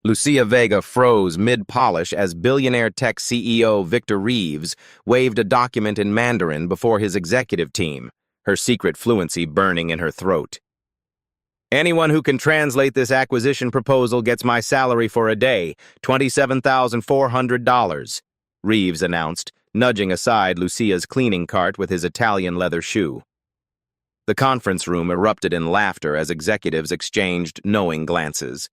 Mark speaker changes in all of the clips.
Speaker 1: Lucia Vega froze mid-polish as billionaire tech CEO Victor Reeves waved a document in Mandarin before his executive team, her secret fluency burning in her throat. "Anyone who can translate this acquisition proposal gets my salary for a day, $27,400, Reeves announced, nudging aside Lucia's cleaning cart with his Italian leather shoe. The conference room erupted in laughter as executives exchanged knowing glances.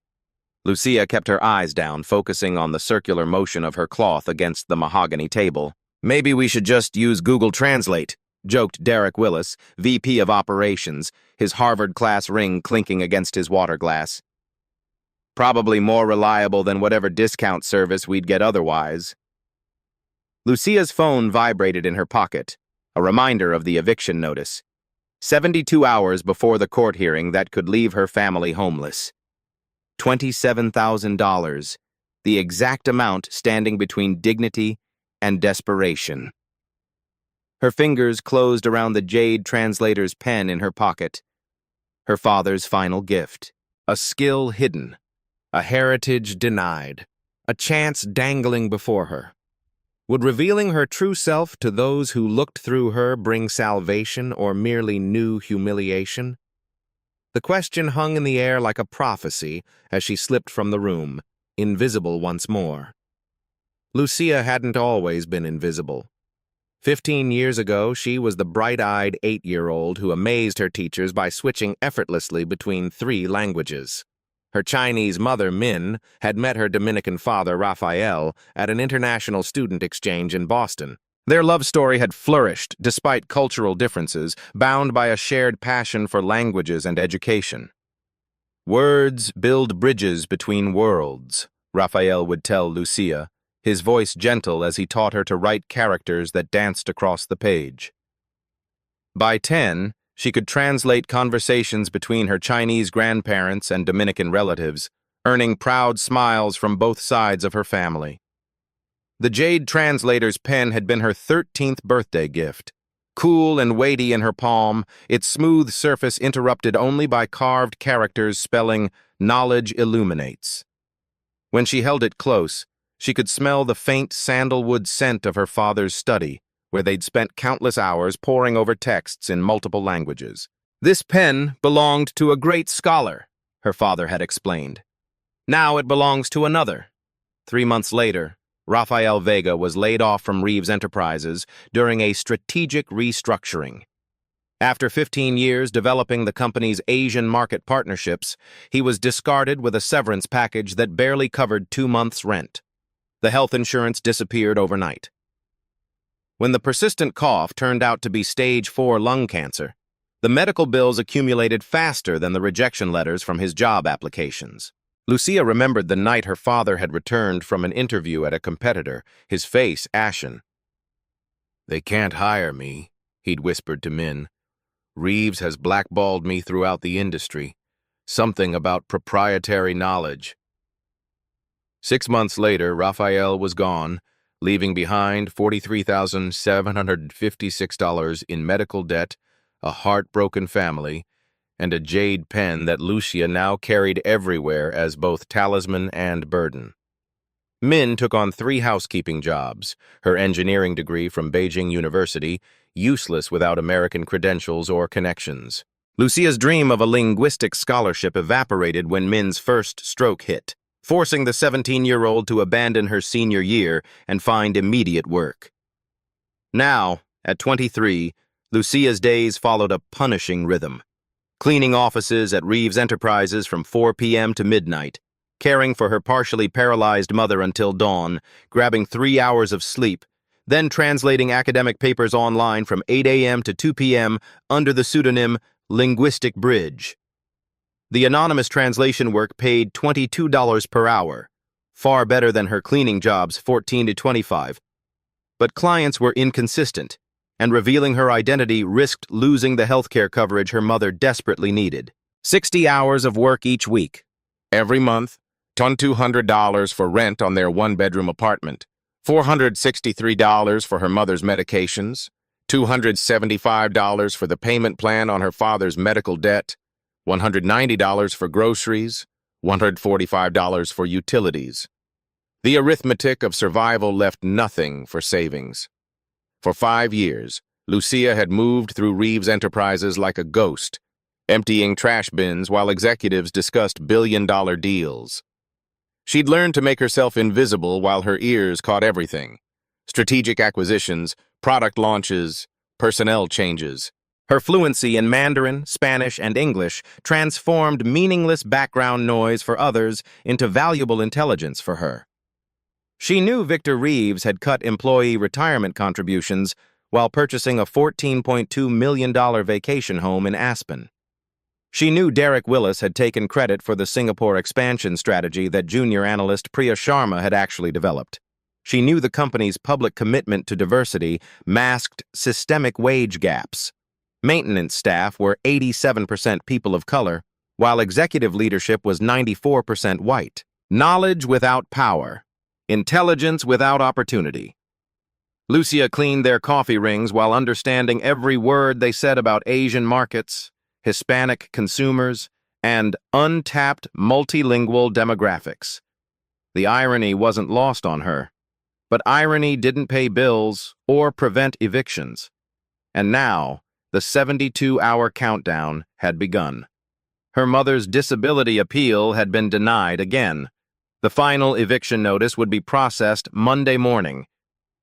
Speaker 1: Lucia kept her eyes down, focusing on the circular motion of her cloth against the mahogany table. "Maybe we should just use Google Translate," joked Derek Willis, VP of Operations, his Harvard-class ring clinking against his water glass. "Probably more reliable than whatever discount service we'd get otherwise." Lucia's phone vibrated in her pocket, a reminder of the eviction notice. 72 hours before the court hearing that could leave her family homeless. $27,000, the exact amount standing between dignity and desperation. Her fingers closed around the jade translator's pen in her pocket. Her father's final gift. A skill hidden. A heritage denied. A chance dangling before her. Would revealing her true self to those who looked through her bring salvation or merely new humiliation? The question hung in the air like a prophecy as she slipped from the room, invisible once more. Lucia hadn't always been invisible. 15 years ago, she was the bright-eyed 8-year-old who amazed her teachers by switching effortlessly between 3 languages. Her Chinese mother, Min, had met her Dominican father, Raphael, at an international student exchange in Boston. Their love story had flourished despite cultural differences, bound by a shared passion for languages and education. "Words build bridges between worlds," Raphael would tell Lucia, his voice gentle as he taught her to write characters that danced across the page. By 10, she could translate conversations between her Chinese grandparents and Dominican relatives, earning proud smiles from both sides of her family. The jade translator's pen had been her 13th birthday gift. Cool and weighty in her palm, its smooth surface interrupted only by carved characters spelling "Knowledge illuminates." When she held it close, she could smell the faint sandalwood scent of her father's study, where they'd spent countless hours poring over texts in multiple languages. "This pen belonged to a great scholar," her father had explained. "Now it belongs to another." 3 months later, Raphael Vega was laid off from Reeves Enterprises during a strategic restructuring. After 15 years developing the company's Asian market partnerships, he was discarded with a severance package that barely covered 2 months' rent. The health insurance disappeared overnight. When the persistent cough turned out to be stage 4 lung cancer, the medical bills accumulated faster than the rejection letters from his job applications. Lucia remembered the night her father had returned from an interview at a competitor, his face ashen. "They can't hire me," he'd whispered to Min. "Reeves has blackballed me throughout the industry. Something about proprietary knowledge." 6 months later, Raphael was gone, leaving behind $43,756 in medical debt, a heartbroken family, and a jade pen that Lucia now carried everywhere as both talisman and burden. Min took on 3 housekeeping jobs, her engineering degree from Beijing University, useless without American credentials or connections. Lucia's dream of a linguistics scholarship evaporated when Min's first stroke hit, forcing the 17-year-old to abandon her senior year and find immediate work. Now, at 23, Lucia's days followed a punishing rhythm. Cleaning offices at Reeves Enterprises from 4 p.m. to midnight, caring for her partially paralyzed mother until dawn, grabbing 3 hours of sleep, then translating academic papers online from 8 a.m. to 2 p.m. under the pseudonym Linguistic Bridge. The anonymous translation work paid $22 per hour, far better than her cleaning job's $14 to $25. But clients were inconsistent, and revealing her identity risked losing the healthcare coverage her mother desperately needed. 60 hours of work each week. Every month, $200 for rent on their 1-bedroom apartment, $463 for her mother's medications, $275 for the payment plan on her father's medical debt, $190 for groceries, $145 for utilities. The arithmetic of survival left nothing for savings. For 5 years, Lucia had moved through Reeves Enterprises like a ghost, emptying trash bins while executives discussed billion-dollar deals. She'd learned to make herself invisible while her ears caught everything: strategic acquisitions, product launches, personnel changes. Her fluency in Mandarin, Spanish, and English transformed meaningless background noise for others into valuable intelligence for her. She knew Victor Reeves had cut employee retirement contributions while purchasing a $14.2 million vacation home in Aspen. She knew Derek Willis had taken credit for the Singapore expansion strategy that junior analyst Priya Sharma had actually developed. She knew the company's public commitment to diversity masked systemic wage gaps. Maintenance staff were 87% people of color, while executive leadership was 94% white. Knowledge without power. Intelligence without opportunity. Lucia cleaned their coffee rings while understanding every word they said about Asian markets, Hispanic consumers, and untapped multilingual demographics. The irony wasn't lost on her, but irony didn't pay bills or prevent evictions. And now, the 72-hour countdown had begun. Her mother's disability appeal had been denied again. The final eviction notice would be processed Monday morning.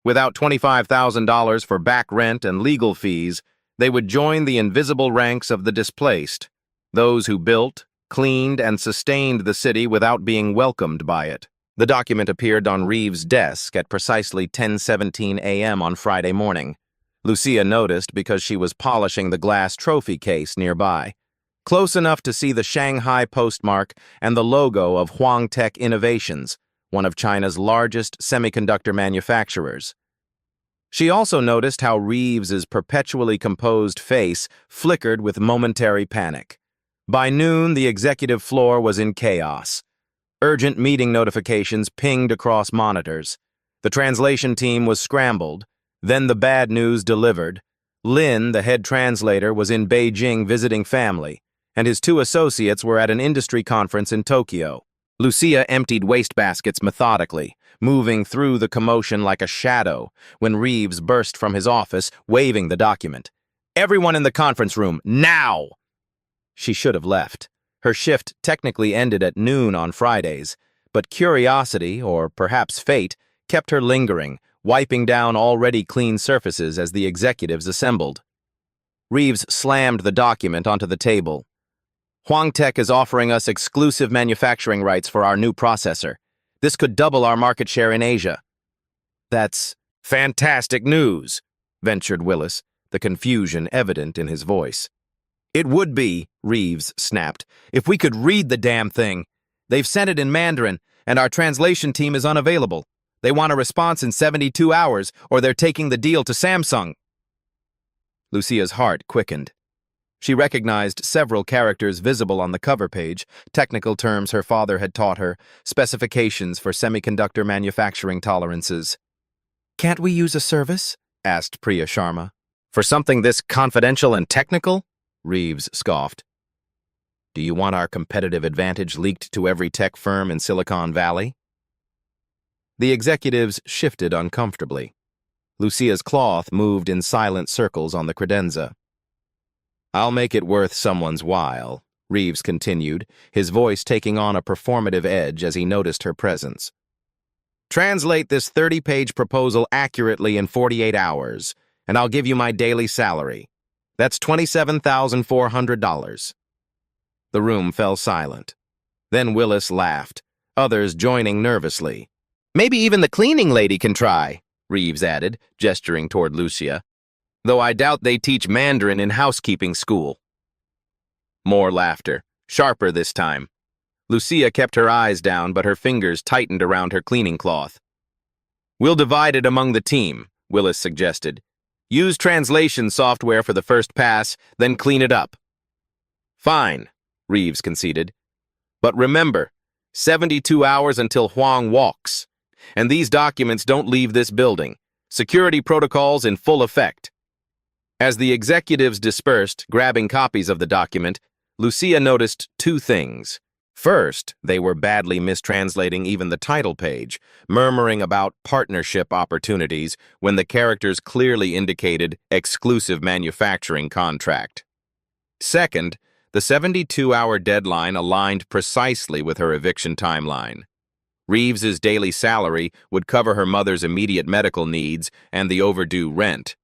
Speaker 1: Without $25,000 for back rent and legal fees, they would join the invisible ranks of the displaced, those who built, cleaned, and sustained the city without being welcomed by it. The document appeared on Reeves' desk at precisely 10:17 a.m. on Friday morning. Lucia noticed because she was polishing the glass trophy case nearby, close enough to see the Shanghai postmark and the logo of Huangtech Innovations, one of China's largest semiconductor manufacturers. She also noticed how Reeves's perpetually composed face flickered with momentary panic. By noon, the executive floor was in chaos. Urgent meeting notifications pinged across monitors. The translation team was scrambled. Then the bad news delivered. Lin, the head translator, was in Beijing visiting family, and his 2 associates were at an industry conference in Tokyo. Lucia emptied wastebaskets methodically, moving through the commotion like a shadow, when Reeves burst from his office, waving the document. "Everyone in the conference room, now!" She should have left. Her shift technically ended at noon on Fridays, but curiosity, or perhaps fate, kept her lingering, wiping down already clean surfaces as the executives assembled. Reeves slammed the document onto the table. "Huangtech is offering us exclusive manufacturing rights for our new processor. This could double our market share in Asia." "That's fantastic news," ventured Willis, the confusion evident in his voice. "It would be," Reeves snapped, "if we could read the damn thing. They've sent it in Mandarin, and our translation team is unavailable. They want a response in 72 hours, or they're taking the deal to Samsung." Lucia's heart quickened. She recognized several characters visible on the cover page, technical terms her father had taught her, specifications for semiconductor manufacturing tolerances. "Can't we use a service?" asked Priya Sharma. "For something this confidential and technical?" Reeves scoffed. "Do you want our competitive advantage leaked to every tech firm in Silicon Valley?" The executives shifted uncomfortably. Lucia's cloth moved in silent circles on the credenza. "I'll make it worth someone's while," Reeves continued, his voice taking on a performative edge as he noticed her presence. "Translate this 30-page proposal accurately in 48 hours, and I'll give you my daily salary. That's $27,400. The room fell silent. Then Willis laughed, others joining nervously. "Maybe even the cleaning lady can try," Reeves added, gesturing toward Lucia. "Though I doubt they teach Mandarin in housekeeping school." More laughter, sharper this time. Lucia kept her eyes down, but her fingers tightened around her cleaning cloth. "We'll divide it among the team," Willis suggested. "Use translation software for the first pass, then clean it up." "Fine," Reeves conceded. "But remember, 72 hours until Huang walks. And these documents don't leave this building. Security protocols in full effect." As the executives dispersed, grabbing copies of the document, Lucia noticed 2 things. First, they were badly mistranslating even the title page, murmuring about partnership opportunities when the characters clearly indicated exclusive manufacturing contract. Second, the 72-hour deadline aligned precisely with her eviction timeline. Reeves's daily salary would cover her mother's immediate medical needs and the overdue rent.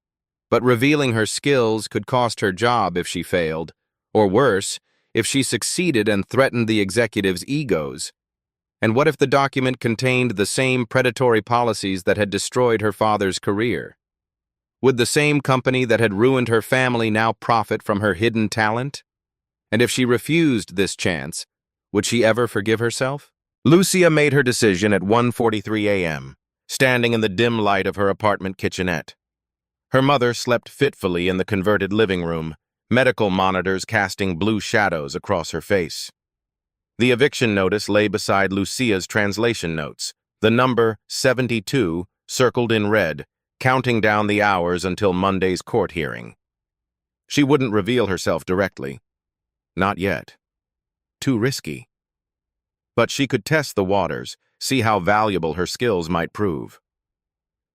Speaker 1: But revealing her skills could cost her job if she failed, or worse, if she succeeded and threatened the executives' egos. And what if the document contained the same predatory policies that had destroyed her father's career? Would the same company that had ruined her family now profit from her hidden talent? And if she refused this chance, would she ever forgive herself? Lucia made her decision at 1:43 a.m., standing in the dim light of her apartment kitchenette. Her mother slept fitfully in the converted living room, medical monitors casting blue shadows across her face. The eviction notice lay beside Lucia's translation notes, the number 72 circled in red, counting down the hours until Monday's court hearing. She wouldn't reveal herself directly. Not yet. Too risky. But she could test the waters, see how valuable her skills might prove.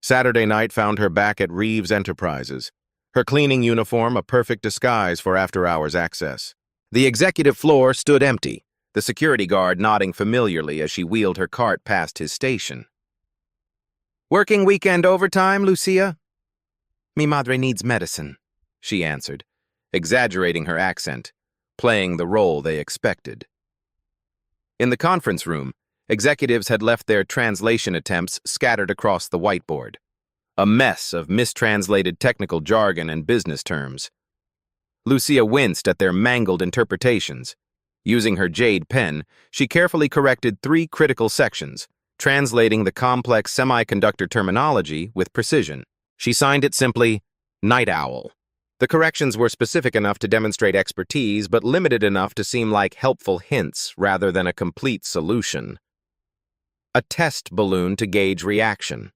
Speaker 1: Saturday night found her back at Reeves Enterprises, her cleaning uniform a perfect disguise for after-hours access. The executive floor stood empty, the security guard nodding familiarly as she wheeled her cart past his station. "Working weekend overtime, Lucia?" "Mi madre needs medicine," she answered, exaggerating her accent, playing the role they expected. In the conference room, executives had left their translation attempts scattered across the whiteboard, a mess of mistranslated technical jargon and business terms. Lucia winced at their mangled interpretations. Using her jade pen, she carefully corrected 3 critical sections, translating the complex semiconductor terminology with precision. She signed it simply, "Night Owl." The corrections were specific enough to demonstrate expertise, but limited enough to seem like helpful hints rather than a complete solution. A test balloon to gauge reaction.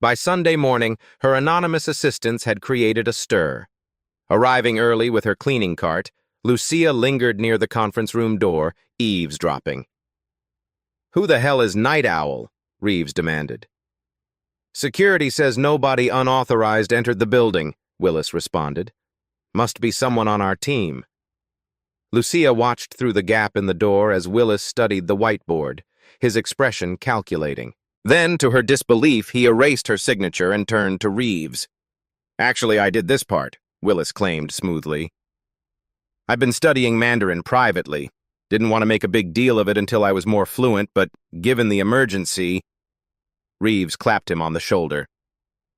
Speaker 1: By Sunday morning, her anonymous assistants had created a stir. Arriving early with her cleaning cart, Lucia lingered near the conference room door, eavesdropping. "Who the hell is Night Owl?" Reeves demanded. "Security says nobody unauthorized entered the building," Willis responded. "Must be someone on our team." Lucia watched through the gap in the door as Willis studied the whiteboard, his expression calculating. Then, to her disbelief, he erased her signature and turned to Reeves. "Actually, I did this part," Willis claimed smoothly. "I've been studying Mandarin privately. Didn't want to make a big deal of it until I was more fluent, but given the emergency..." Reeves clapped him on the shoulder.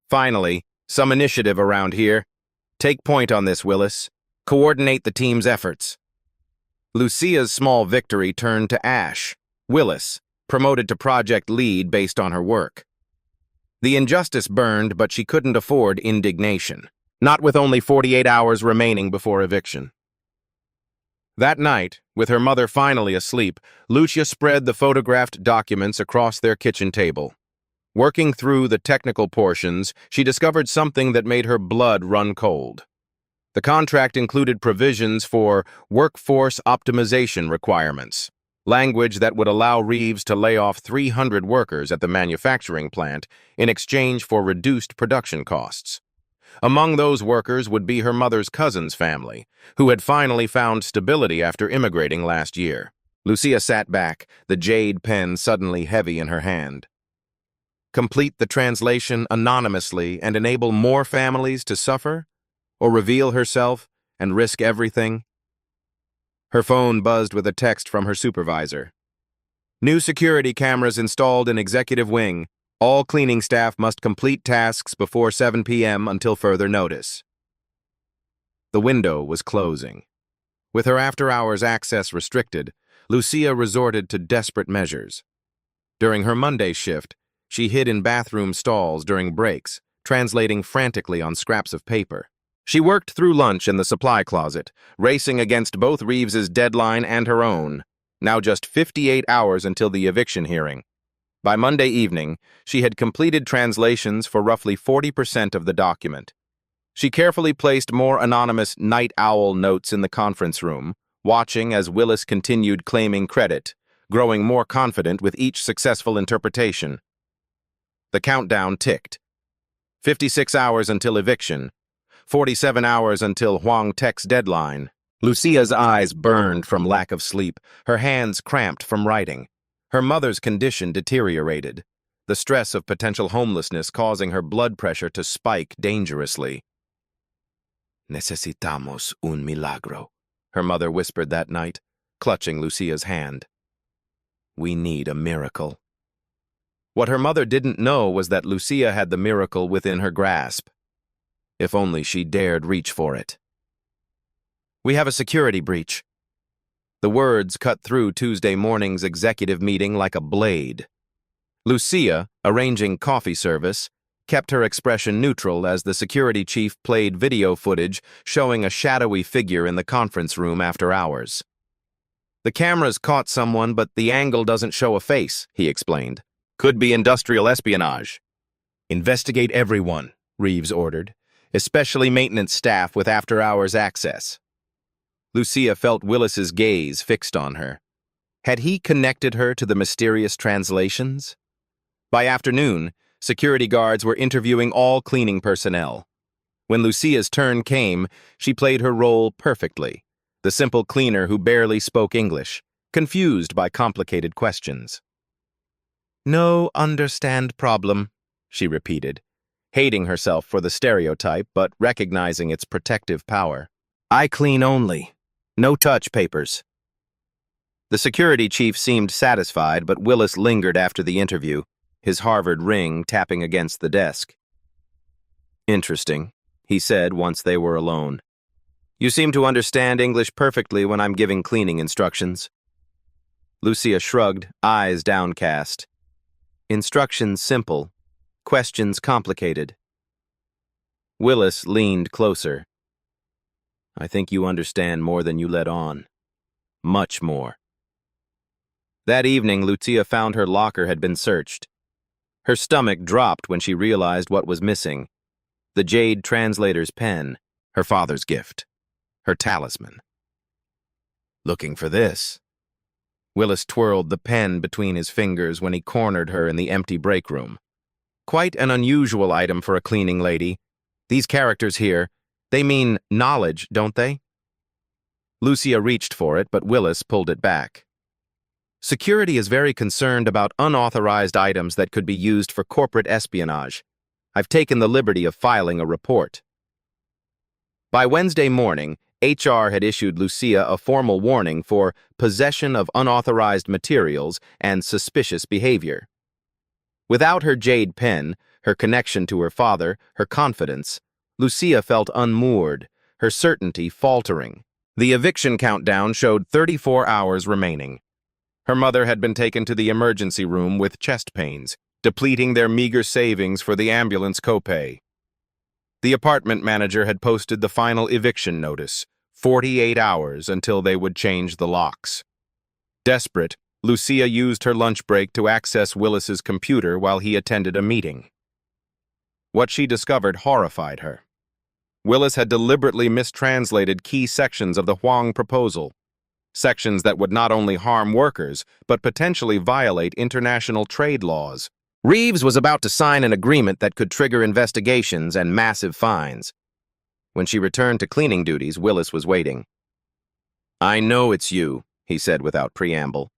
Speaker 1: "Finally, some initiative around here. Take point on this, Willis. Coordinate the team's efforts." Lucia's small victory turned to ash. Willis, promoted to project lead based on her work. The injustice burned, but she couldn't afford indignation. Not with only 48 hours remaining before eviction. That night, with her mother finally asleep, Lucia spread the photographed documents across their kitchen table. Working through the technical portions, she discovered something that made her blood run cold. The contract included provisions for workforce optimization requirements, language that would allow Reeves to lay off 300 workers at the manufacturing plant in exchange for reduced production costs. Among those workers would be her mother's cousin's family, who had finally found stability after immigrating last year. Lucia sat back, the jade pen suddenly heavy in her hand. Complete the translation anonymously and enable more families to suffer? Or reveal herself and risk everything? Her phone buzzed with a text from her supervisor. "New security cameras installed in executive wing. All cleaning staff must complete tasks before 7 p.m. until further notice." The window was closing. With her after-hours access restricted, Lucia resorted to desperate measures. During her Monday shift, she hid in bathroom stalls during breaks, translating frantically on scraps of paper. She worked through lunch in the supply closet, racing against both Reeves's deadline and her own. Now just 58 hours until the eviction hearing. By Monday evening, she had completed translations for roughly 40% of the document. She carefully placed more anonymous night owl notes in the conference room, watching as Willis continued claiming credit, growing more confident with each successful interpretation. The countdown ticked. 56 hours until eviction, 47 hours until Huang Tech's deadline. Lucia's eyes burned from lack of sleep, her hands cramped from writing. Her mother's condition deteriorated, the stress of potential homelessness causing her blood pressure to spike dangerously. Necesitamos un milagro, her mother whispered that night, clutching Lucia's hand. We need a miracle. What her mother didn't know was that Lucia had the miracle within her grasp. If only she dared reach for it. We have a security breach. The words cut through Tuesday morning's executive meeting like a blade. Lucia, arranging coffee service, kept her expression neutral as the security chief played video footage showing a shadowy figure in the conference room after hours. The cameras caught someone, but the angle doesn't show a face, he explained. Could be industrial espionage. Investigate everyone, Reeves ordered, especially maintenance staff with after-hours access. Lucia felt Willis's gaze fixed on her. Had he connected her to the mysterious translations? By afternoon, security guards were interviewing all cleaning personnel. When Lucia's turn came, she played her role perfectly, the simple cleaner who barely spoke English, confused by complicated questions. No understand problem, she repeated, hating herself for the stereotype but recognizing its protective power. I clean only. No touch papers. The security chief seemed satisfied, but Willis lingered after the interview, his Harvard ring tapping against the desk. Interesting, he said once they were alone. You seem to understand English perfectly when I'm giving cleaning instructions. Lucia shrugged, eyes downcast. Instructions simple, questions complicated. Willis leaned closer. I think you understand more than you let on. Much more. That evening, Lucia found her locker had been searched. Her stomach dropped when she realized what was missing. The jade translator's pen, her father's gift, her talisman. Looking for this. Willis twirled the pen between his fingers when he cornered her in the empty break room. Quite an unusual item for a cleaning lady. These characters here, they mean knowledge, don't they? Lucia reached for it, but Willis pulled it back. Security is very concerned about unauthorized items that could be used for corporate espionage. I've taken the liberty of filing a report. By Wednesday morning, HR had issued Lucia a formal warning for possession of unauthorized materials and suspicious behavior. Without her jade pen, her connection to her father, her confidence, Lucia felt unmoored, her certainty faltering. The eviction countdown showed 34 hours remaining. Her mother had been taken to the emergency room with chest pains, depleting their meager savings for the ambulance copay. The apartment manager had posted the final eviction notice, 48 hours until they would change the locks. Desperate, Lucia used her lunch break to access Willis's computer while he attended a meeting. What she discovered horrified her. Willis had deliberately mistranslated key sections of the Huang proposal, sections that would not only harm workers, but potentially violate international trade laws. Reeves was about to sign an agreement that could trigger investigations and massive fines. When she returned to cleaning duties, Willis was waiting. I know it's you, he said without preamble.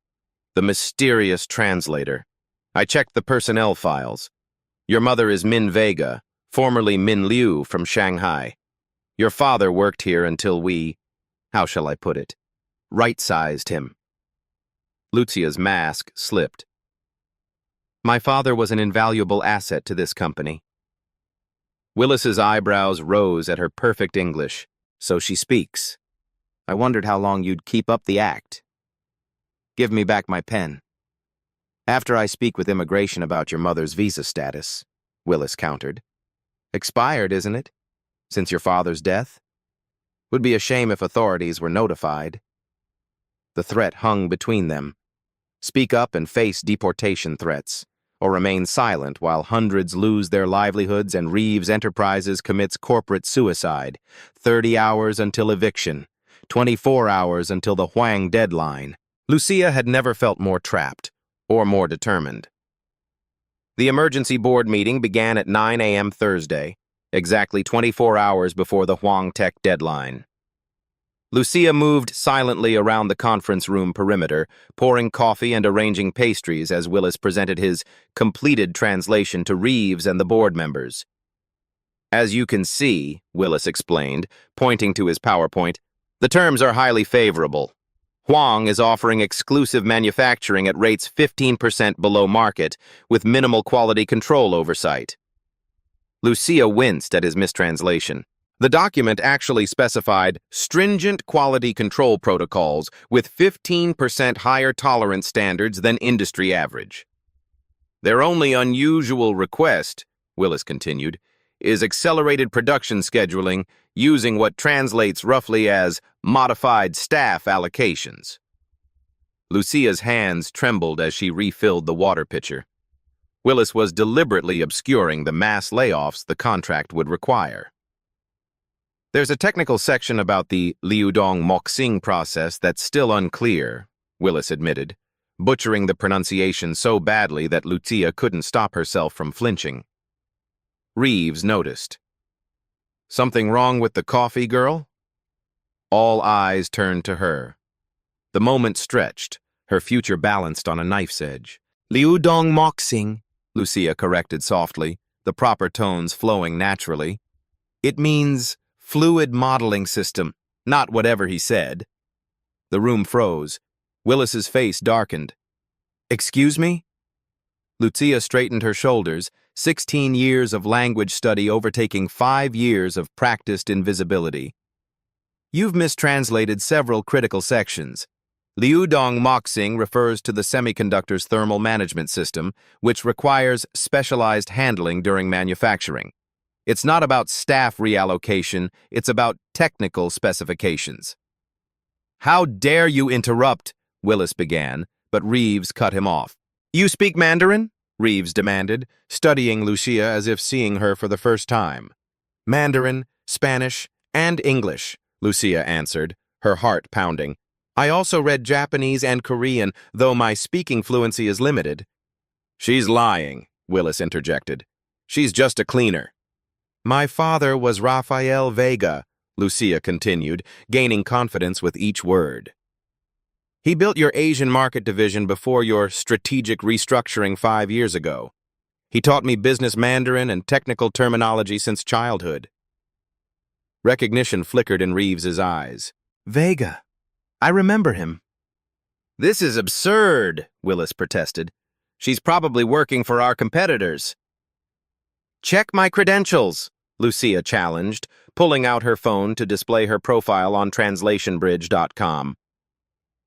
Speaker 1: The mysterious translator. I checked the personnel files. Your mother is Min Vega, formerly Min Liu from Shanghai. Your father worked here until we, how shall I put it, right-sized him. Lucia's mask slipped. My father was an invaluable asset to this company. Willis's eyebrows rose at her perfect English. So she speaks. I wondered how long you'd keep up the act. Give me back my pen. After I speak with immigration about your mother's visa status, Willis countered. Expired, isn't it? Since your father's death? Would be a shame if authorities were notified. The threat hung between them. Speak up and face deportation threats, or remain silent while hundreds lose their livelihoods and Reeves Enterprises commits corporate suicide. 30 hours until eviction. 24 hours until the Huang deadline. Lucia had never felt more trapped or more determined. The emergency board meeting began at 9 a.m. Thursday, exactly 24 hours before the Huang Tech deadline. Lucia moved silently around the conference room perimeter, pouring coffee and arranging pastries as Willis presented his completed translation to Reeves and the board members. As you can see, Willis explained, pointing to his PowerPoint, the terms are highly favorable. Huang is offering exclusive manufacturing at rates 15% below market, with minimal quality control oversight. Lucia winced at his mistranslation. The document actually specified stringent quality control protocols with 15% higher tolerance standards than industry average. Their only unusual request, Willis continued, is accelerated production scheduling using what translates roughly as modified staff allocations. Lucia's hands trembled as she refilled the water pitcher. Willis was deliberately obscuring the mass layoffs the contract would require. There's a technical section about the Liudong Moxing process that's still unclear, Willis admitted, butchering the pronunciation so badly that Lucia couldn't stop herself from flinching. Reeves noticed. Something wrong with the coffee, girl? All eyes turned to her. The moment stretched, her future balanced on a knife's edge. Liudong Moxing, Lucia corrected softly, the proper tones flowing naturally. It means fluid modeling system, not whatever he said. The room froze. Willis's face darkened. Excuse me? Lucia straightened her shoulders, 16 years of language study overtaking 5 years of practiced invisibility. You've mistranslated several critical sections. Liudong Moxing refers to the semiconductor's thermal management system, which requires specialized handling during manufacturing. It's not about staff reallocation, it's about technical specifications. How dare you interrupt, Willis began, but Reeves cut him off. You speak Mandarin? Reeves demanded, studying Lucia as if seeing her for the first time. Mandarin, Spanish, and English, Lucia answered, her heart pounding. I also read Japanese and Korean, though my speaking fluency is limited. She's lying, Willis interjected. She's just a cleaner. My father was Rafael Vega, Lucia continued, gaining confidence with each word. He built your Asian market division before your strategic restructuring 5 years ago. He taught me business Mandarin and technical terminology since childhood. Recognition flickered in Reeves's eyes. Vega. I remember him. This is absurd, Willis protested. She's probably working for our competitors. Check my credentials, Lucia challenged, pulling out her phone to display her profile on translationbridge.com.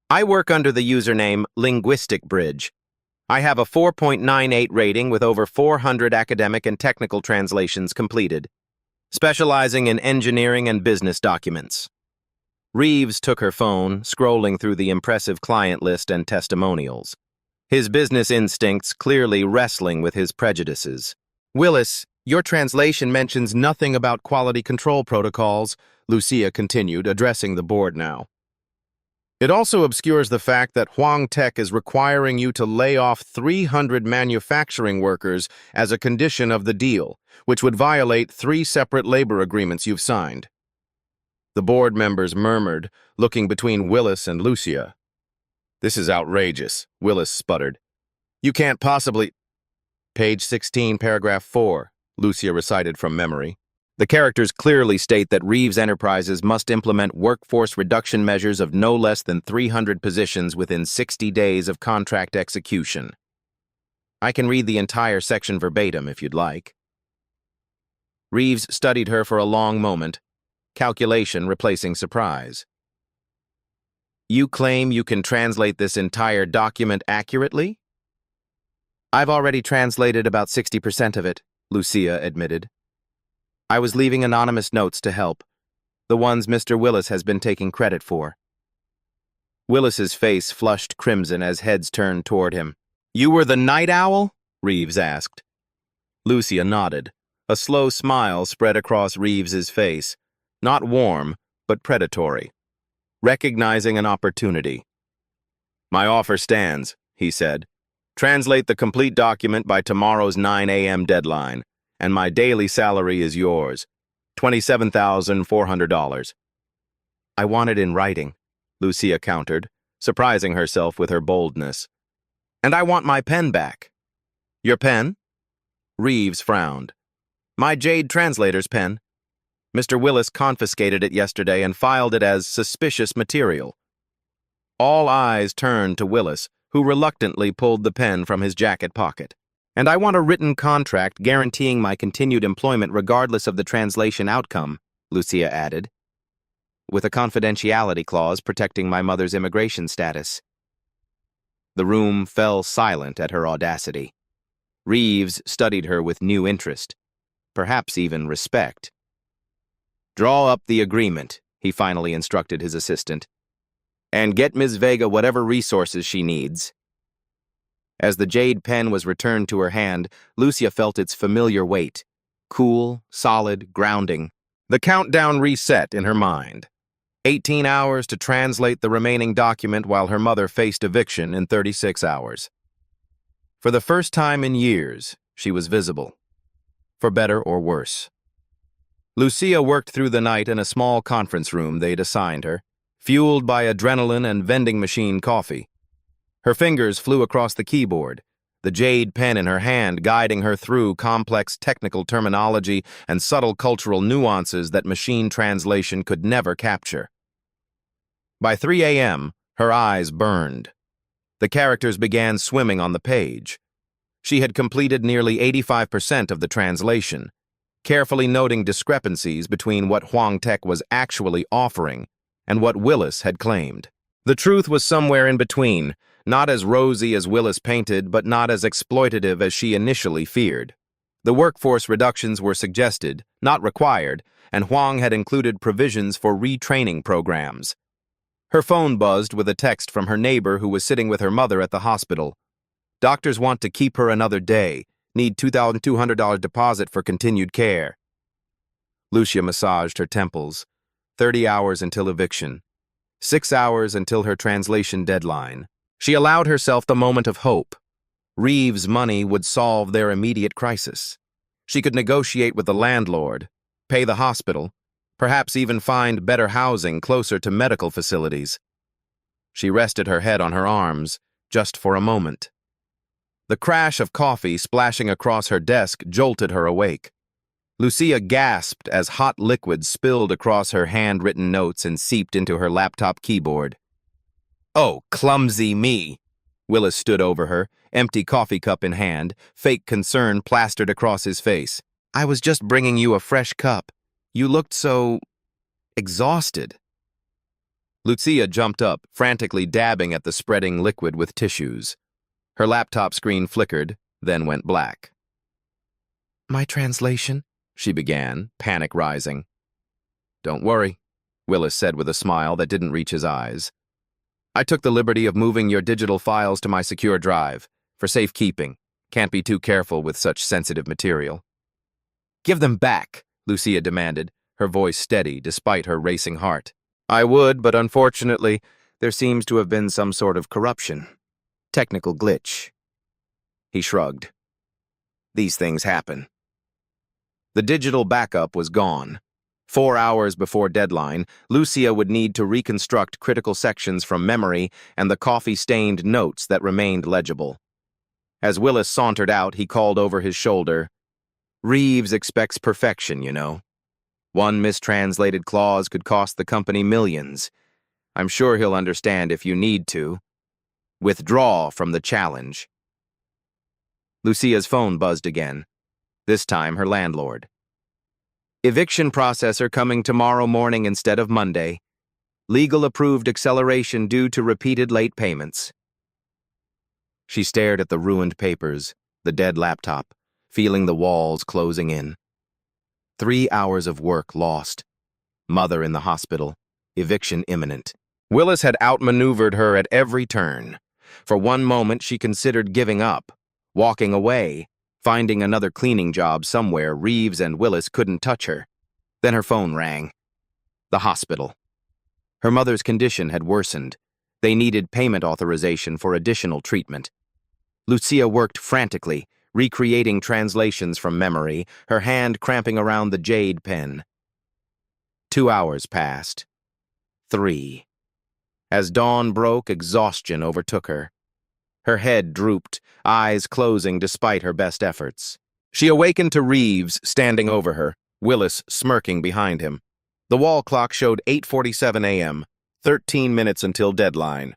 Speaker 1: I work under the username Linguistic Bridge. I have a 4.98 rating with over 400 academic and technical translations completed, specializing in engineering and business documents. Reeves took her phone, scrolling through the impressive client list and testimonials, his business instincts clearly wrestling with his prejudices. Willis, your translation mentions nothing about quality control protocols, Lucia continued, addressing the board now. It also obscures the fact that Huang Tech is requiring you to lay off 300 manufacturing workers as a condition of the deal, which would violate 3 separate labor agreements you've signed. The board members murmured, looking between Willis and Lucia. This is outrageous, Willis sputtered. You can't possibly... Page 16, paragraph 4, Lucia recited from memory. The characters clearly state that Reeves Enterprises must implement workforce reduction measures of no less than 300 positions within 60 days of contract execution. I can read the entire section verbatim if you'd like. Reeves studied her for a long moment, calculation replacing surprise. You claim you can translate this entire document accurately? I've already translated about 60% of it, Lucia admitted. I was leaving anonymous notes to help, the ones Mr. Willis has been taking credit for. Willis's face flushed crimson as heads turned toward him. You were the night owl? Reeves asked. Lucia nodded. A slow smile spread across Reeves's face, not warm, but predatory. recognizing an opportunity. "My offer stands," he said. "Translate the complete document by tomorrow's 9 a.m. deadline, and my daily salary is yours, $27,400. "I want it in writing," Lucia countered, surprising herself with her boldness. "And I want my pen back." "Your pen?" Reeves frowned. "My Jade translator's pen. Mr. Willis confiscated it yesterday and filed it as suspicious material." All eyes turned to Willis, who reluctantly pulled the pen from his jacket pocket. "And I want a written contract guaranteeing my continued employment regardless of the translation outcome," Lucia added, "with a confidentiality clause protecting my mother's immigration status." The room fell silent at her audacity. Reeves studied her with new interest, perhaps even respect. "Draw up the agreement," he finally instructed his assistant, "and get Ms. Vega whatever resources she needs." As the jade pen was returned to her hand, Lucia felt its familiar weight. Cool, solid, grounding. The countdown reset in her mind. 18 hours to translate the remaining document while her mother faced eviction in 36 hours. For the first time in years, she was visible, for better or worse. Lucia worked through the night in a small conference room they'd assigned her, fueled by adrenaline and vending machine coffee. Her fingers flew across the keyboard, the jade pen in her hand guiding her through complex technical terminology and subtle cultural nuances that machine translation could never capture. By 3 a.m., her eyes burned. The characters began swimming on the page. She had completed nearly 85% of the translation, carefully noting discrepancies between what Huang Tech was actually offering and what Willis had claimed. The truth was somewhere in between, not as rosy as Willis painted, but not as exploitative as she initially feared. The workforce reductions were suggested, not required, and Huang had included provisions for retraining programs. Her phone buzzed with a text from her neighbor who was sitting with her mother at the hospital. "Doctors want to keep her another day. Need $2,200 deposit for continued care." Lucia massaged her temples. 30 hours until eviction. 6 hours until her translation deadline. She allowed herself the moment of hope. Reeves' money would solve their immediate crisis. She could negotiate with the landlord, pay the hospital, perhaps even find better housing closer to medical facilities. She rested her head on her arms, just for a moment. The crash of coffee splashing across her desk jolted her awake. Lucia gasped as hot liquid spilled across her handwritten notes and seeped into her laptop keyboard. "Oh, clumsy me!" Willis stood over her, empty coffee cup in hand, fake concern plastered across his face. "I was just bringing you a fresh cup. You looked so exhausted." Lucia jumped up, frantically dabbing at the spreading liquid with tissues. Her laptop screen flickered, then went black. "My translation?" she began, panic rising. "Don't worry," Willis said with a smile that didn't reach his eyes. "I took the liberty of moving your digital files to my secure drive, for safekeeping. Can't be too careful with such sensitive material." "Give them back," Lucia demanded, her voice steady despite her racing heart. "I would, but unfortunately, there seems to have been some sort of corruption. Technical glitch." He shrugged. "These things happen." The digital backup was gone. 4 hours before deadline, Lucia would need to reconstruct critical sections from memory and the coffee-stained notes that remained legible. As Willis sauntered out, he called over his shoulder, "Reeves expects perfection, you know. One mistranslated clause could cost the company millions. I'm sure he'll understand if you need to. Withdraw from the challenge." Lucia's phone buzzed again, this time her landlord. "Eviction processor coming tomorrow morning instead of Monday. Legal approved acceleration due to repeated late payments." She stared at the ruined papers, the dead laptop, feeling the walls closing in. 3 hours of work lost. Mother in the hospital. Eviction imminent. Willis had outmaneuvered her at every turn. For one moment she considered giving up, walking away, finding another cleaning job somewhere Reeves and Willis couldn't touch her. Then her phone rang. The hospital. Her mother's condition had worsened. They needed payment authorization for additional treatment. Lucia worked frantically, recreating translations from memory, her hand cramping around the jade pen. 2 hours passed. 3. As dawn broke, exhaustion overtook her. Her head drooped, eyes closing despite her best efforts. She awakened to Reeves standing over her, Willis smirking behind him. The wall clock showed 8:47 a.m., 13 minutes until deadline.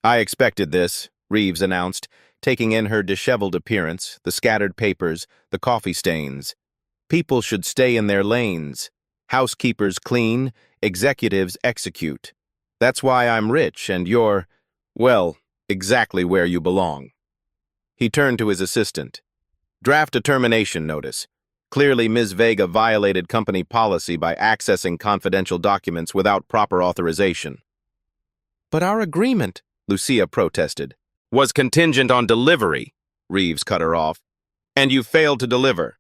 Speaker 1: "I expected this," Reeves announced, taking in her disheveled appearance, the scattered papers, the coffee stains. "People should stay in their lanes. Housekeepers clean, executives execute. That's why I'm rich and you're, well, exactly where you belong." He turned to his assistant. "Draft a termination notice. Clearly, Ms. Vega violated company policy by accessing confidential documents without proper authorization." "But our agreement," Lucia protested, "was contingent on delivery," Reeves cut her off. "And you failed to deliver.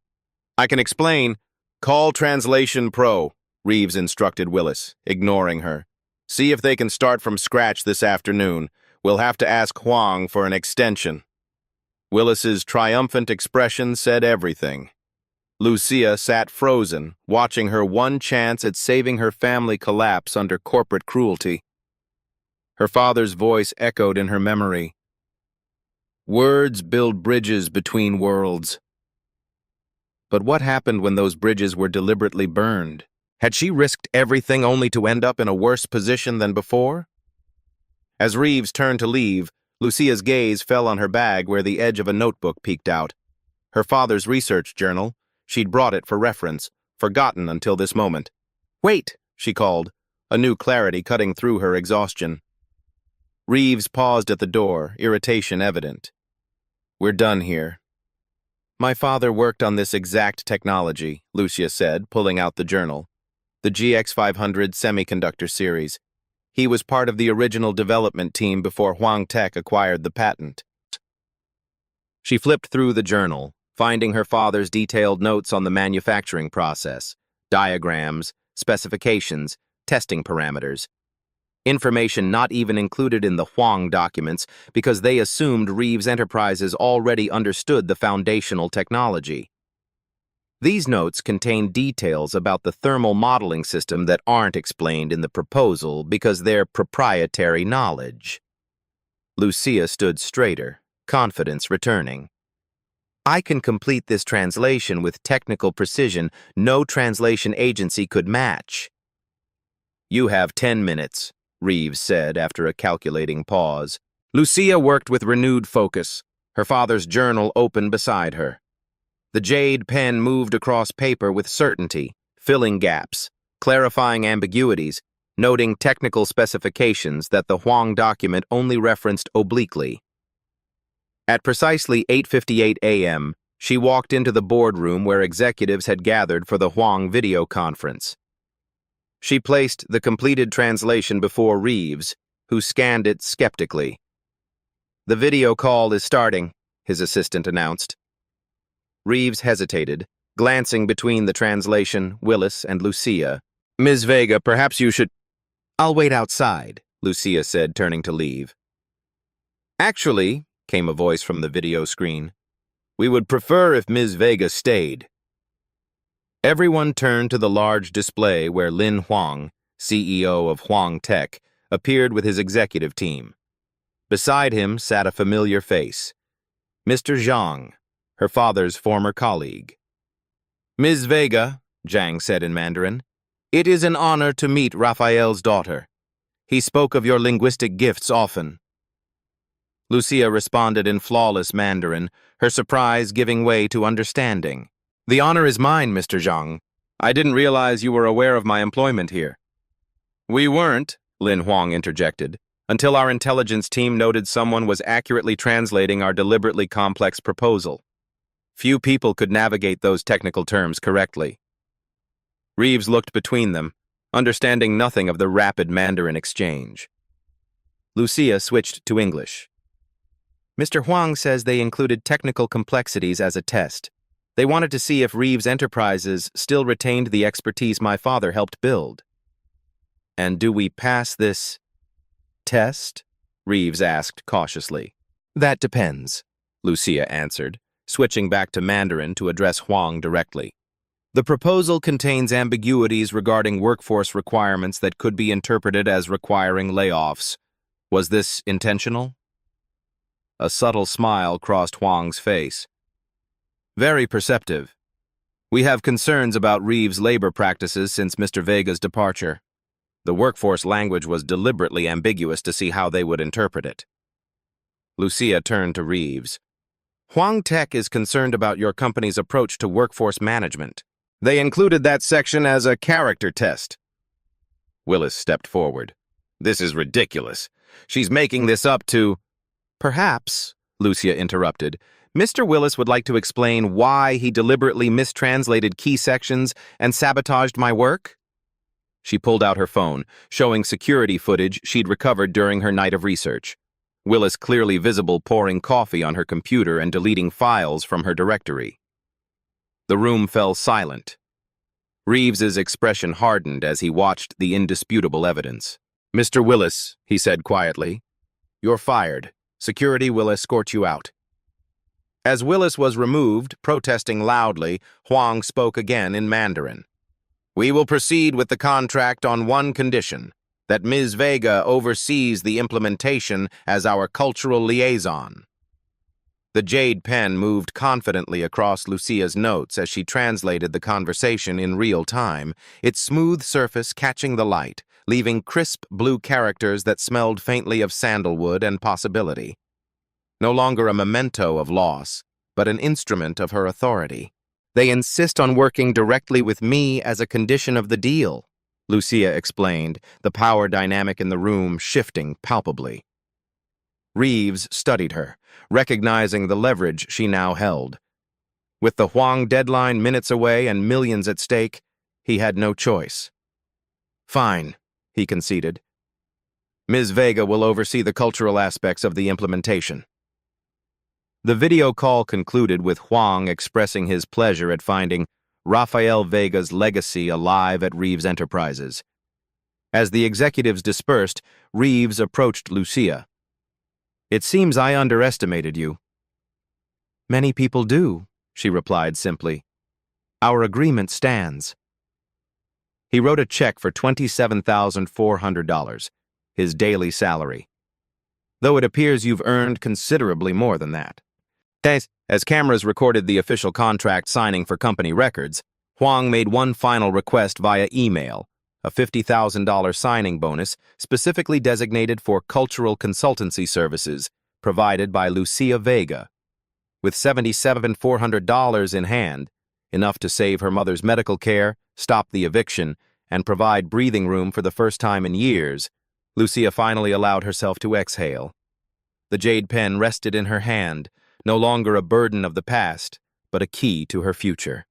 Speaker 1: I can explain." "Call Translation Pro," Reeves instructed Willis, ignoring her. "See if they can start from scratch this afternoon. We'll have to ask Huang for an extension." Willis's triumphant expression said everything. Lucia sat frozen, watching her one chance at saving her family collapse under corporate cruelty. Her father's voice echoed in her memory. "Words build bridges between worlds." But what happened when those bridges were deliberately burned? Had she risked everything only to end up in a worse position than before? As Reeves turned to leave, Lucia's gaze fell on her bag where the edge of a notebook peeked out. Her father's research journal. She'd brought it for reference, forgotten until this moment. "Wait," she called, a new clarity cutting through her exhaustion. Reeves paused at the door, irritation evident. "We're done here." "My father worked on this exact technology," Lucia said, pulling out the journal. "The GX500 semiconductor series. He was part of the original development team before Huang Tech acquired the patent." She flipped through the journal, finding her father's detailed notes on the manufacturing process, diagrams, specifications, testing parameters. Information not even included in the Huang documents because they assumed Reeves Enterprises already understood the foundational technology. These notes contain details about the thermal modeling system that aren't explained in the proposal because they're proprietary knowledge. Lucia stood straighter, confidence returning. "I can complete this translation with technical precision no translation agency could match." "You have 10 minutes, Reeves said after a calculating pause. Lucia worked with renewed focus, her father's journal open beside her. The jade pen moved across paper with certainty, filling gaps, clarifying ambiguities, noting technical specifications that the Huang document only referenced obliquely. At precisely 8:58 a.m., she walked into the boardroom where executives had gathered for the Huang video conference. She placed the completed translation before Reeves, who scanned it skeptically. "The video call is starting," his assistant announced. Reeves hesitated, glancing between the translation, Willis, and Lucia. "Ms. Vega, perhaps you should—" "I'll wait outside," Lucia said, turning to leave. "Actually," came a voice from the video screen, "we would prefer if Ms. Vega stayed." Everyone turned to the large display where Lin Huang, CEO of Huang Tech, appeared with his executive team. Beside him sat a familiar face, Mr. Zhang, her father's former colleague. "Ms. Vega," Zhang said in Mandarin, "it is an honor to meet Raphael's daughter. He spoke of your linguistic gifts often." Lucia responded in flawless Mandarin, her surprise giving way to understanding. "The honor is mine, Mr. Zhang. I didn't realize you were aware of my employment here." "We weren't," Lin Huang interjected, "until our intelligence team noted someone was accurately translating our deliberately complex proposal. Few people could navigate those technical terms correctly." Reeves looked between them, understanding nothing of the rapid Mandarin exchange. Lucia switched to English. "Mr. Huang says they included technical complexities as a test. They wanted to see if Reeves Enterprises still retained the expertise my father helped build." And do we pass this test? Reeves asked cautiously. That depends, Lucia answered, switching back to Mandarin to address Huang directly. The proposal contains ambiguities regarding workforce requirements that could be interpreted as requiring layoffs. Was this intentional? A subtle smile crossed Huang's face. Very perceptive. We have concerns about Reeves' labor practices since Mr. Vega's departure. The workforce language was deliberately ambiguous to see how they would interpret it. Lucia turned to Reeves. Huang Tech is concerned about your company's approach to workforce management. They included that section as a character test. Willis stepped forward. This is ridiculous. She's making this up to... Perhaps, Lucia interrupted, Mr. Willis would like to explain why he deliberately mistranslated key sections and sabotaged my work? She pulled out her phone, showing security footage she'd recovered during her night of research. Willis clearly visible pouring coffee on her computer and deleting files from her directory. The room fell silent. Reeves's expression hardened as he watched the indisputable evidence. Mr. Willis, he said quietly, you're fired. Security will escort you out. As Willis was removed, protesting loudly, Huang spoke again in Mandarin. We will proceed with the contract on one condition, that Ms. Vega oversees the implementation as our cultural liaison. The jade pen moved confidently across Lucia's notes as she translated the conversation in real time, its smooth surface catching the light, leaving crisp blue characters that smelled faintly of sandalwood and possibility. No longer a memento of loss, but an instrument of her authority. They insist on working directly with me as a condition of the deal, Lucia explained, the power dynamic in the room shifting palpably. Reeves studied her, recognizing the leverage she now held. With the Huang deadline minutes away and millions at stake, he had no choice. Fine, he conceded. Ms. Vega will oversee the cultural aspects of the implementation. The video call concluded with Huang expressing his pleasure at finding Rafael Vega's legacy alive at Reeves Enterprises. As the executives dispersed, Reeves approached Lucia. It seems I underestimated you. Many people do, she replied simply. Our agreement stands. He wrote a check for $27,400, his daily salary. Though it appears you've earned considerably more than that. As cameras recorded the official contract signing for company records, Huang made one final request via email, a $50,000 signing bonus specifically designated for cultural consultancy services provided by Lucia Vega. With $77,400 in hand, enough to save her mother's medical care, stop the eviction, and provide breathing room for the first time in years, Lucia finally allowed herself to exhale. The jade pen rested in her hand, no longer a burden of the past, but a key to her future.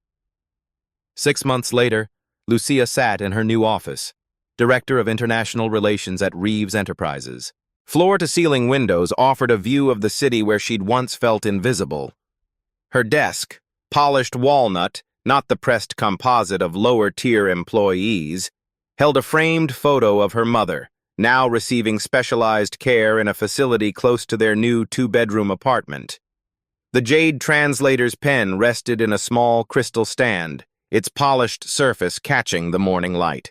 Speaker 1: 6 months later, Lucia sat in her new office, Director of International Relations at Reeves Enterprises. Floor-to-ceiling windows offered a view of the city where she'd once felt invisible. Her desk, polished walnut, not the pressed composite of lower-tier employees, held a framed photo of her mother, now receiving specialized care in a facility close to their new 2-bedroom apartment. The jade translator's pen rested in a small crystal stand, its polished surface catching the morning light.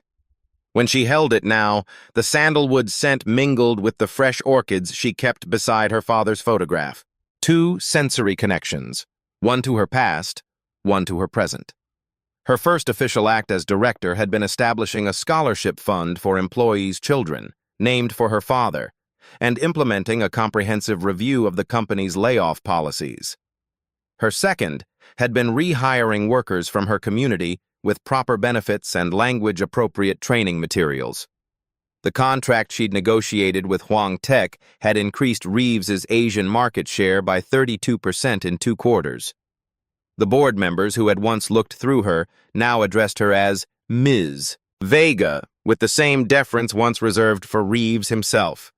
Speaker 1: When she held it now, the sandalwood scent mingled with the fresh orchids she kept beside her father's photograph. 2 sensory connections, one to her past, one to her present. Her first official act as director had been establishing a scholarship fund for employees' children, named for her father, and implementing a comprehensive review of the company's layoff policies. Her second had been rehiring workers from her community with proper benefits and language-appropriate training materials. The contract she'd negotiated with Huang Tech had increased Reeves's Asian market share by 32% in 2 quarters. The board members who had once looked through her now addressed her as Ms. Vega, with the same deference once reserved for Reeves himself.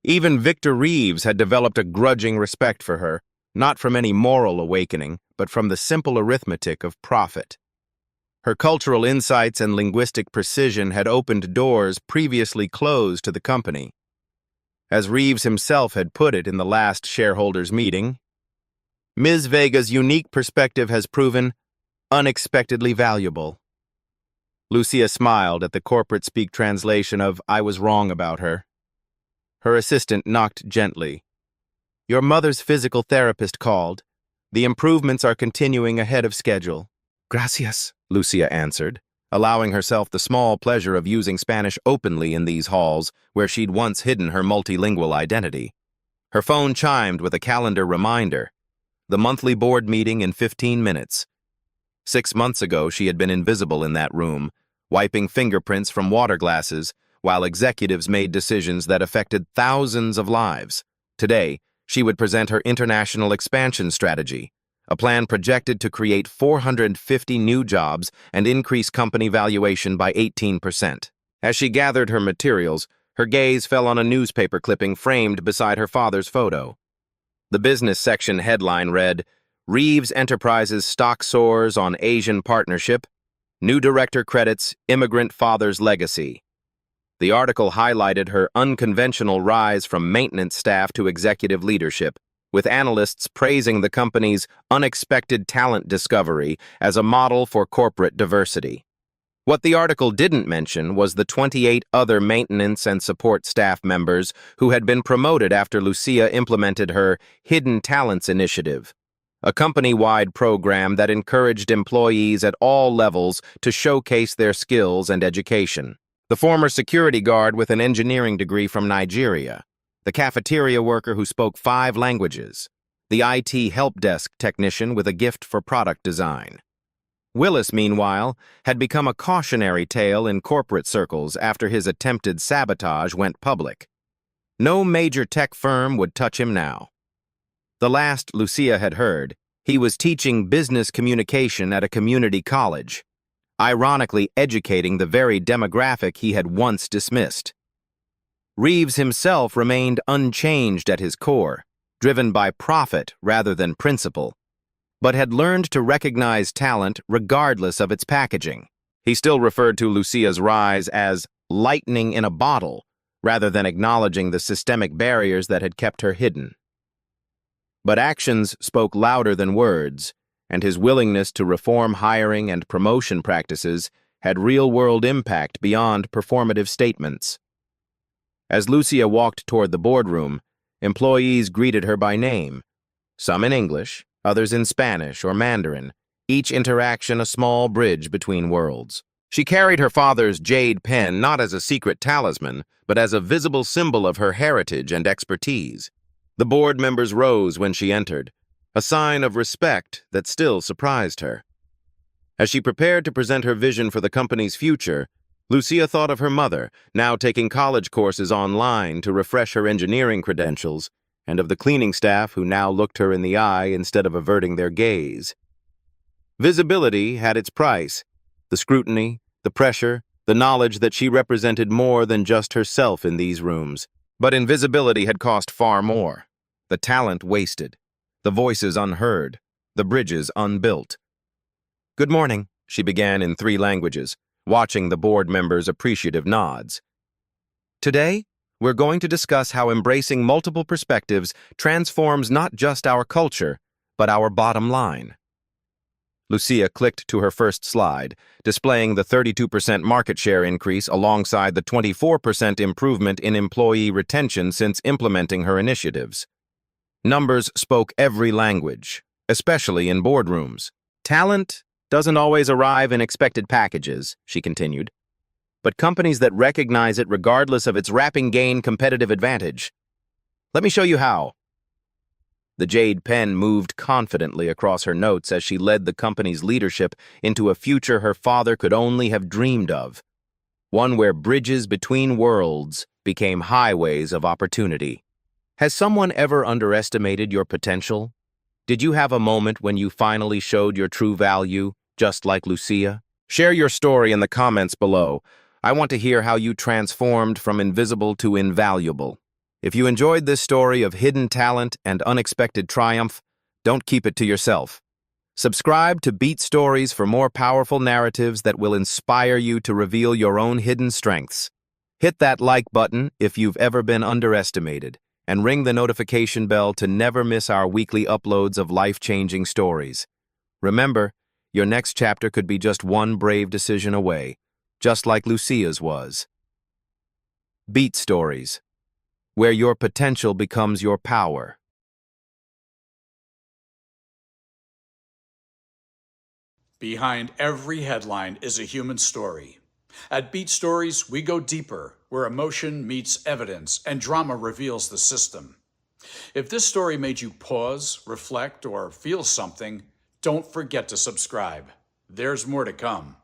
Speaker 1: Even Victor Reeves had developed a grudging respect for her, not from any moral awakening, but from the simple arithmetic of profit. Her cultural insights and linguistic precision had opened doors previously closed to the company. As Reeves himself had put it in the last shareholders' meeting, Ms. Vega's unique perspective has proven unexpectedly valuable. Lucia smiled at the corporate-speak translation of "I was wrong about her." Her assistant knocked gently. "Your mother's physical therapist called. The improvements are continuing ahead of schedule." "Gracias," Lucia answered, allowing herself the small pleasure of using Spanish openly in these halls where she'd once hidden her multilingual identity. Her phone chimed with a calendar reminder. The monthly board meeting in 15 minutes. 6 months ago, she had been invisible in that room, wiping fingerprints from water glasses while executives made decisions that affected thousands of lives. Today, she would present her international expansion strategy, a plan projected to create 450 new jobs and increase company valuation by 18%. As she gathered her materials, her gaze fell on a newspaper clipping framed beside her father's photo. The business section headline read, "Reeves Enterprises stock soars on Asian partnership. New director credits immigrant father's legacy." The article highlighted her unconventional rise from maintenance staff to executive leadership, with analysts praising the company's unexpected talent discovery as a model for corporate diversity. What the article didn't mention was the 28 other maintenance and support staff members who had been promoted after Lucia implemented her Hidden Talents Initiative, a company-wide program that encouraged employees at all levels to showcase their skills and education. The former security guard with an engineering degree from Nigeria, the cafeteria worker who spoke 5 languages, the IT help desk technician with a gift for product design. Willis, meanwhile, had become a cautionary tale in corporate circles after his attempted sabotage went public. No major tech firm would touch him now. The last Lucia had heard, he was teaching business communication at a community college, ironically educating the very demographic he had once dismissed. Reeves himself remained unchanged at his core, driven by profit rather than principle, but had learned to recognize talent regardless of its packaging. He still referred to Lucia's rise as lightning in a bottle, rather than acknowledging the systemic barriers that had kept her hidden. But actions spoke louder than words, and his willingness to reform hiring and promotion practices had real-world impact beyond performative statements. As Lucia walked toward the boardroom, employees greeted her by name, some in English, others in Spanish or Mandarin, each interaction a small bridge between worlds. She carried her father's jade pen not as a secret talisman, but as a visible symbol of her heritage and expertise. The board members rose when she entered, a sign of respect that still surprised her. As she prepared to present her vision for the company's future, Lucia thought of her mother, now taking college courses online to refresh her engineering credentials, and of the cleaning staff who now looked her in the eye instead of averting their gaze. Visibility had its price, the scrutiny, the pressure, the knowledge that she represented more than just herself in these rooms. But invisibility had cost far more. The talent wasted, the voices unheard, the bridges unbuilt. "Good morning," she began in 3 languages, watching the board members' appreciative nods. "Today, we're going to discuss how embracing multiple perspectives transforms not just our culture, but our bottom line." Lucia clicked to her first slide, displaying the 32% market share increase alongside the 24% improvement in employee retention since implementing her initiatives. Numbers spoke every language, especially in boardrooms. "Talent doesn't always arrive in expected packages," she continued, "but companies that recognize it regardless of its wrapping gain competitive advantage. Let me show you how." The jade pen moved confidently across her notes as she led the company's leadership into a future her father could only have dreamed of, one where bridges between worlds became highways of opportunity. Has someone ever underestimated your potential? Did you have a moment when you finally showed your true value, just like Lucia? Share your story in the comments below. I want to hear how you transformed from invisible to invaluable. If you enjoyed this story of hidden talent and unexpected triumph, don't keep it to yourself. Subscribe to Beat Stories for more powerful narratives that will inspire you to reveal your own hidden strengths. Hit that like button if you've ever been underestimated, and ring the notification bell to never miss our weekly uploads of life-changing stories. Remember, your next chapter could be just one brave decision away, just like Lucia's was. Beat Stories, where your potential becomes your power.
Speaker 2: Behind every headline is a human story. At Beat Stories, we go deeper, where emotion meets evidence and drama reveals the system. If this story made you pause, reflect, or feel something, don't forget to subscribe. There's more to come.